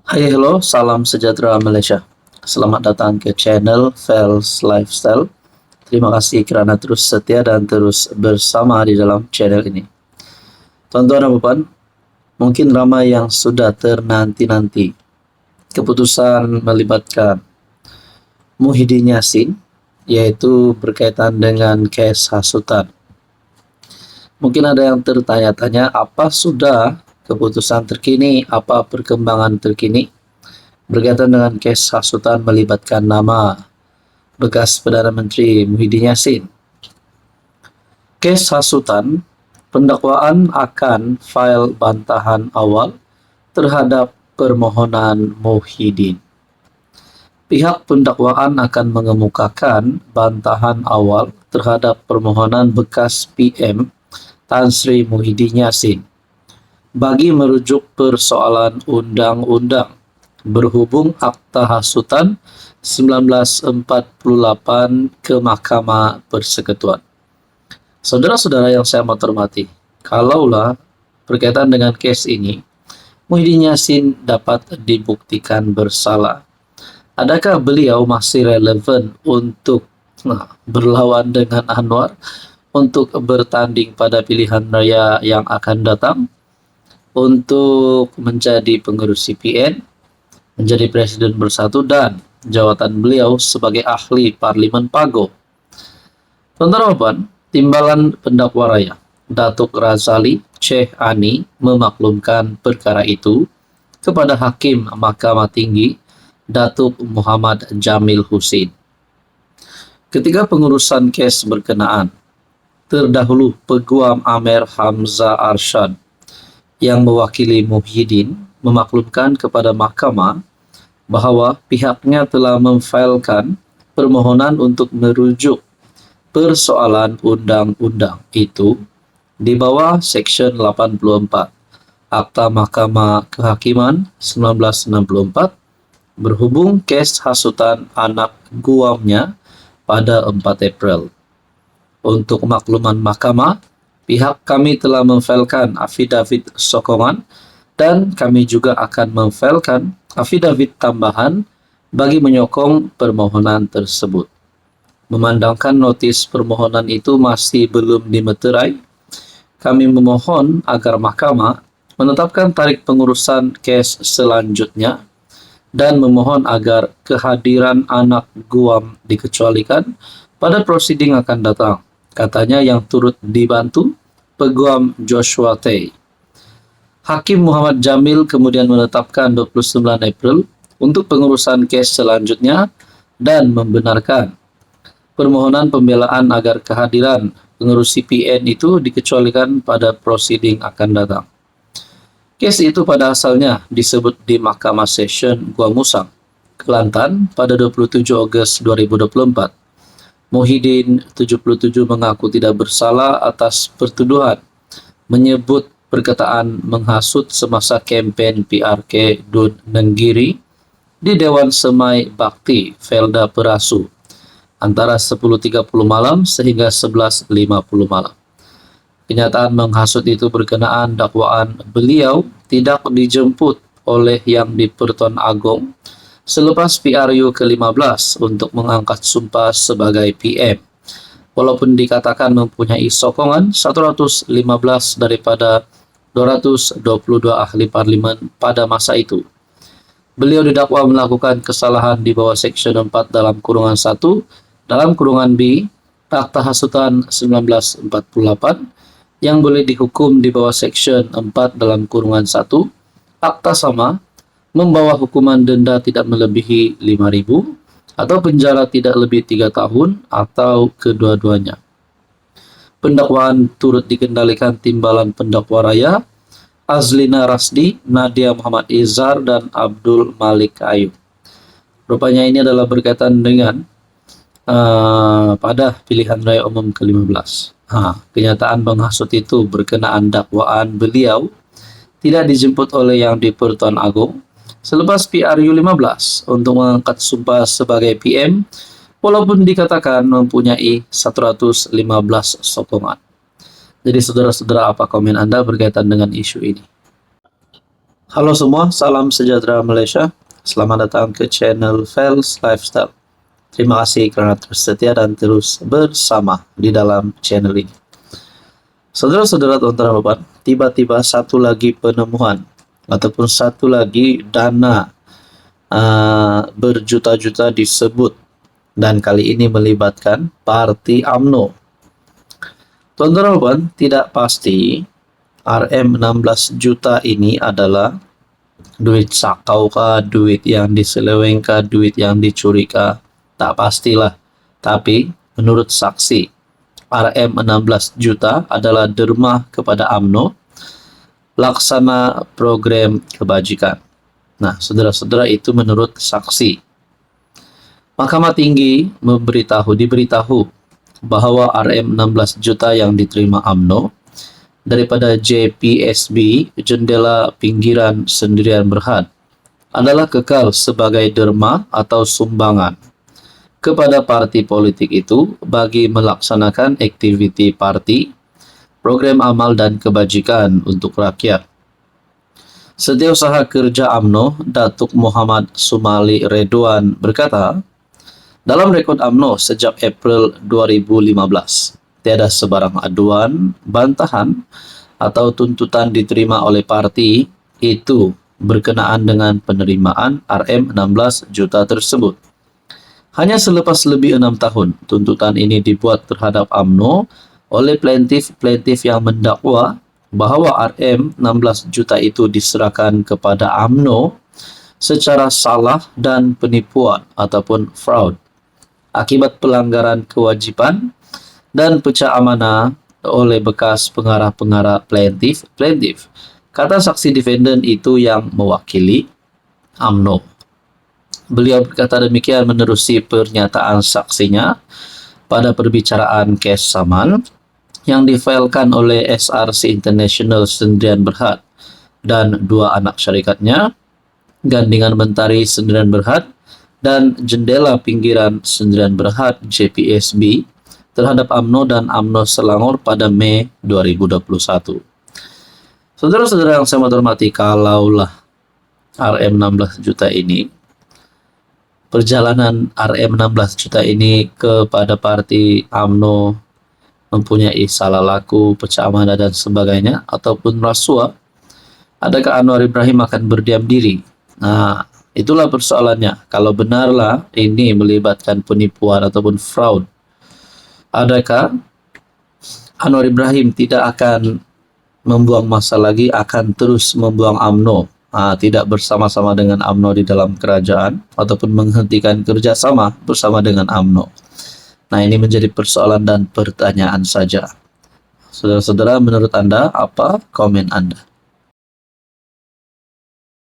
Hai, hello, salam sejahtera Malaysia. Selamat datang ke channel Fels Lifestyle. Terima kasih kerana terus setia dan terus bersama di dalam channel ini. Tuan-tuan dan puan, mungkin ramai yang sudah ternanti-nanti keputusan melibatkan Muhyiddin Yassin, yaitu berkaitan dengan kes hasutan. Mungkin ada yang tertanya-tanya, apa sudah keputusan terkini, apa perkembangan terkini berkaitan dengan kes hasutan melibatkan nama bekas Perdana Menteri Muhyiddin Yassin. Kes hasutan, pendakwaan akan fail bantahan awal terhadap permohonan Muhyiddin. Pihak pendakwaan akan mengemukakan bantahan awal terhadap permohonan bekas PM Tan Sri Muhyiddin Yassin bagi merujuk persoalan undang-undang berhubung Akta Hasutan 1948 ke Mahkamah Persekutuan. Saudara-saudara yang saya hormati, kalaulah berkaitan dengan kes ini, Muhyiddin Yassin dapat dibuktikan bersalah, adakah beliau masih relevan untuk berlawan dengan Anwar untuk bertanding pada pilihan raya yang akan datang, untuk menjadi pengurus CPN, menjadi Presiden Bersatu, dan jawatan beliau sebagai ahli Parlimen Pago. Tuan-tuan, timbalan pendakwa raya Datuk Razali Sheikh Ani memaklumkan perkara itu kepada Hakim Mahkamah Tinggi Datuk Muhammad Jamil Husin. Ketika pengurusan kes berkenaan, terdahulu Peguam Amer Hamzah Arshad yang mewakili Muhyiddin memaklumkan kepada mahkamah bahawa pihaknya telah memfailkan permohonan untuk merujuk persoalan undang-undang itu di bawah Seksyen 84 Akta Mahkamah Kehakiman 1964 berhubung kes hasutan anak guamnya pada 4 April. Untuk makluman mahkamah, pihak kami telah memfailkan afidavit sokongan dan kami juga akan memfailkan afidavit tambahan bagi menyokong permohonan tersebut. Memandangkan notis permohonan itu masih belum dimeterai, kami memohon agar mahkamah menetapkan tarikh pengurusan kes selanjutnya dan memohon agar kehadiran anak guam dikecualikan pada prosiding akan datang, katanya yang turut dibantu Peguam Joshua Tay. Hakim Muhammad Jamil kemudian menetapkan 29 April untuk pengurusan kes selanjutnya dan membenarkan permohonan pembelaan agar kehadiran pengurus CPN itu dikecualikan pada prosiding akan datang. Kes itu pada asalnya disebut di Mahkamah Session Gua Musang, Kelantan pada 27 Ogos 2024. Muhyiddin 77 mengaku tidak bersalah atas pertuduhan menyebut perkataan menghasut semasa kempen PRK Dun Nenggiri di Dewan Semai Bakti Felda Perasu antara 10.30 malam sehingga 11.50 malam. Kenyataan menghasut itu berkenaan dakwaan beliau tidak dijemput oleh Yang di-Pertuan Agong selepas PRU ke-15 untuk mengangkat sumpah sebagai PM, walaupun dikatakan mempunyai sokongan 115 daripada 222 ahli parlimen pada masa itu. Beliau didakwa melakukan kesalahan di bawah Seksyen 4 dalam kurungan 1 dalam kurungan B Akta Hasutan 1948 yang boleh dihukum di bawah Seksyen 4 dalam kurungan 1 Akta sama, membawa hukuman denda tidak melebihi 5.000 atau penjara tidak lebih 3 tahun atau kedua-duanya. Pendakwaan turut dikendalikan timbalan pendakwa raya Azlina Rasdi, Nadia Muhammad Izhar, dan Abdul Malik Ayub. Rupanya ini adalah berkaitan dengan pada pilihan raya umum ke-15. Kenyataan menghasut itu berkenaan dakwaan beliau tidak dijemput oleh Yang di-Pertuan Agong selepas PRU 15 untuk mengangkat sumpah sebagai PM, walaupun dikatakan mempunyai 115 sokongan. Jadi saudara-saudara, apa komen Anda berkaitan dengan isu ini? Halo semua, salam sejahtera Malaysia. Selamat datang ke channel Fels Lifestyle. Terima kasih karena terus setia dan terus bersama di dalam channel ini. Saudara-saudara, tuan-tuan dan puan, tiba-tiba satu lagi penemuan ataupun satu lagi dana berjuta-juta disebut, dan kali ini melibatkan Parti UMNO. Tuan-tuan dan puan, tidak pasti RM16 juta ini adalah duit sakau kah, duit yang diselewengkah, duit yang dicuri kah, tak pastilah. Tapi menurut saksi, RM16 juta adalah derma kepada UMNO laksana program kebajikan. Nah, saudara-saudara, itu menurut saksi. Mahkamah Tinggi diberitahu bahwa RM16 juta yang diterima UMNO daripada JPSB, Jendela Pinggiran Sendirian Berhad, adalah kekal sebagai derma atau sumbangan kepada parti politik itu bagi melaksanakan aktiviti parti, program amal dan kebajikan untuk rakyat. Setiausaha Kerja UMNO, Datuk Muhammad Sumali Redwan berkata, dalam rekod UMNO sejak April 2015, tiada sebarang aduan, bantahan, atau tuntutan diterima oleh parti itu berkenaan dengan penerimaan RM16 juta tersebut. Hanya selepas lebih 6 tahun, tuntutan ini dibuat terhadap UMNO oleh plaintiff yang mendakwa bahawa RM16 juta itu diserahkan kepada UMNO secara salah dan penipuan ataupun fraud akibat pelanggaran kewajipan dan pecah amanah oleh bekas pengarah-pengarah plaintiff. Kata saksi defendant itu yang mewakili UMNO. Beliau berkata demikian menerusi pernyataan saksinya pada perbicaraan kes saman yang difailkan oleh SRC International Sendirian Berhad dan dua anak syarikatnya, Gandingan Mentari Sendirian Berhad dan Jendela Pinggiran Sendirian Berhad JPSB terhadap UMNO dan UMNO Selangor pada Mei 2021. Saudara-saudara yang saya hormati, kalaulah RM16 juta ini, perjalanan RM16 juta ini kepada parti UMNO mempunyai salah laku, pecah amanah dan sebagainya, ataupun rasuah, adakah Anwar Ibrahim akan berdiam diri? Nah, itulah persoalannya. Kalau benarlah ini melibatkan penipuan ataupun fraud, adakah Anwar Ibrahim tidak akan membuang masa lagi, akan terus membuang UMNO, tidak bersama-sama dengan UMNO di dalam kerajaan, ataupun menghentikan kerjasama bersama dengan UMNO? Nah, ini menjadi persoalan dan pertanyaan saja. Saudara-saudara, menurut Anda, apa komen Anda?